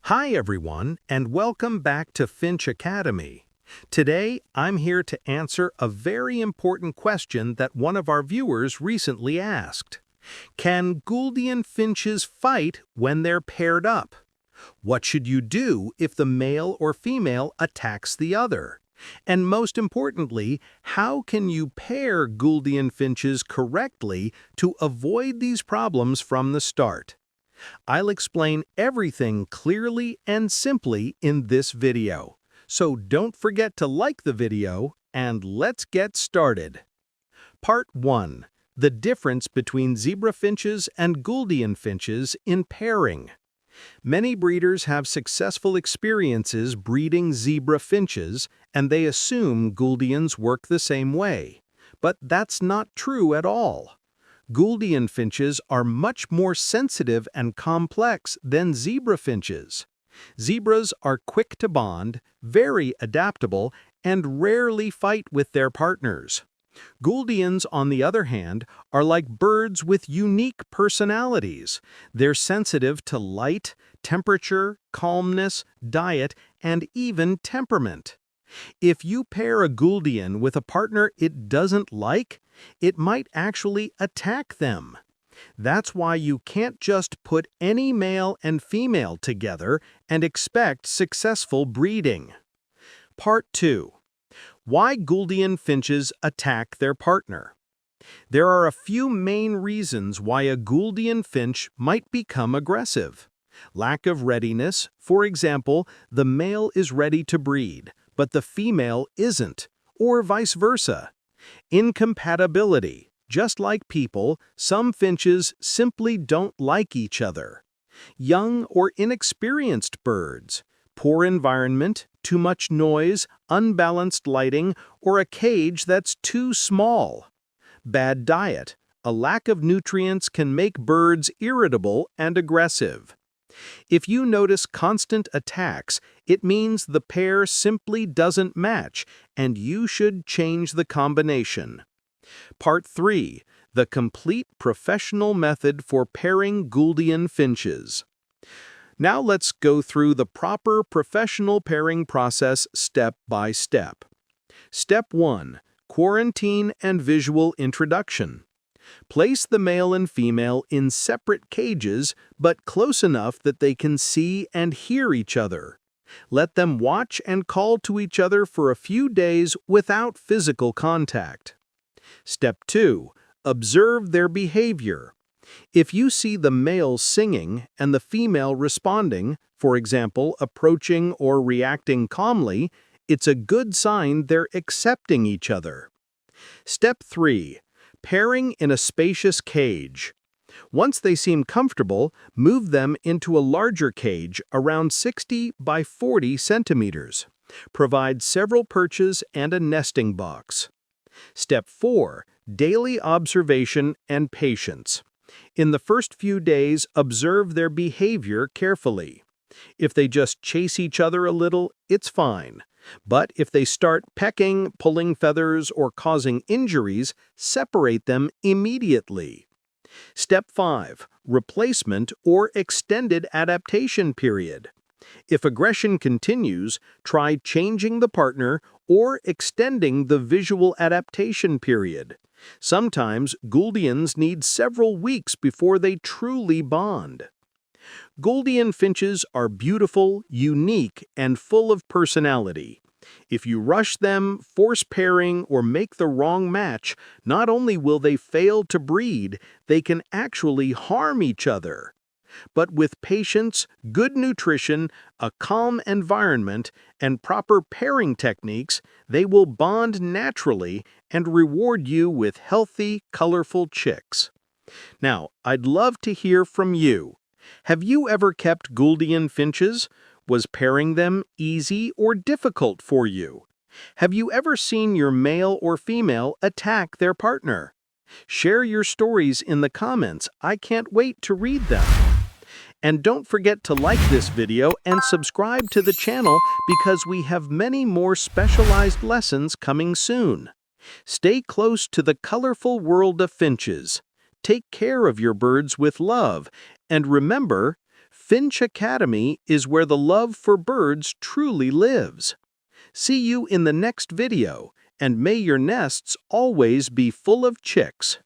Hi everyone, and welcome back to Finch Academy. Today, I'm here to answer a very important question that one of our viewers recently asked. Can Gouldian finches fight when they're paired up? What should you do if the male or female attacks the other? And most importantly, how can you pair Gouldian finches correctly to avoid these problems from the start? I'll explain everything clearly and simply in this video. So don't forget to like the video, and let's get started. Part 1. The difference between zebra finches and Gouldian finches in pairing. Many breeders have successful experiences breeding zebra finches, and they assume Gouldians work the same way. But that's not true at all. Gouldian finches are much more sensitive and complex than zebra finches. Zebras are quick to bond, very adaptable, and rarely fight with their partners. Gouldians, on the other hand, are like birds with unique personalities. They're sensitive to light, temperature, calmness, diet, and even temperament. If you pair a Gouldian with a partner it doesn't like, it might actually attack them. That's why you can't just put any male and female together and expect successful breeding. Part 2. Why Gouldian finches attack their partner. There are a few main reasons why a Gouldian finch might become aggressive. Lack of readiness, for example, the male is ready to breed, but the female isn't, or vice versa. Incompatibility. Just like people, some finches simply don't like each other. Young or inexperienced birds. Poor environment, too much noise, unbalanced lighting, or a cage that's too small. Bad diet. A lack of nutrients can make birds irritable and aggressive. If you notice constant attacks, it means the pair simply doesn't match, and you should change the combination. Part 3. The complete professional method for pairing Gouldian finches. Now let's go through the proper professional pairing process step by step. Step 1. Quarantine and visual introduction. Place the male and female in separate cages, but close enough that they can see and hear each other. Let them watch and call to each other for a few days without physical contact. Step 2. Observe their behavior. If you see the male singing and the female responding, for example, approaching or reacting calmly, it's a good sign they're accepting each other. Step 3. Pairing in a spacious cage. Once they seem comfortable, move them into a larger cage around 60 by 40 centimeters. Provide several perches and a nesting box. Step 4. Daily observation and patience. In the first few days, observe their behavior carefully. If they just chase each other a little, it's fine. But if they start pecking, pulling feathers, or causing injuries, separate them immediately. Step 5. Replacement or extended adaptation period. If aggression continues, try changing the partner or extending the visual adaptation period. Sometimes Gouldians need several weeks before they truly bond. Gouldian finches are beautiful, unique, and full of personality. If you rush them, force pairing, or make the wrong match, not only will they fail to breed, they can actually harm each other. But with patience, good nutrition, a calm environment, and proper pairing techniques, they will bond naturally and reward you with healthy, colorful chicks. Now, I'd love to hear from you. Have you ever kept Gouldian finches? Was pairing them easy or difficult for you? Have you ever seen your male or female attack their partner? Share your stories in the comments. I can't wait to read them. And don't forget to like this video and subscribe to the channel because we have many more specialized lessons coming soon. Stay close to the colorful world of finches. Take care of your birds with love, and remember, Finch Academy is where the love for birds truly lives. See you in the next video, and may your nests always be full of chicks.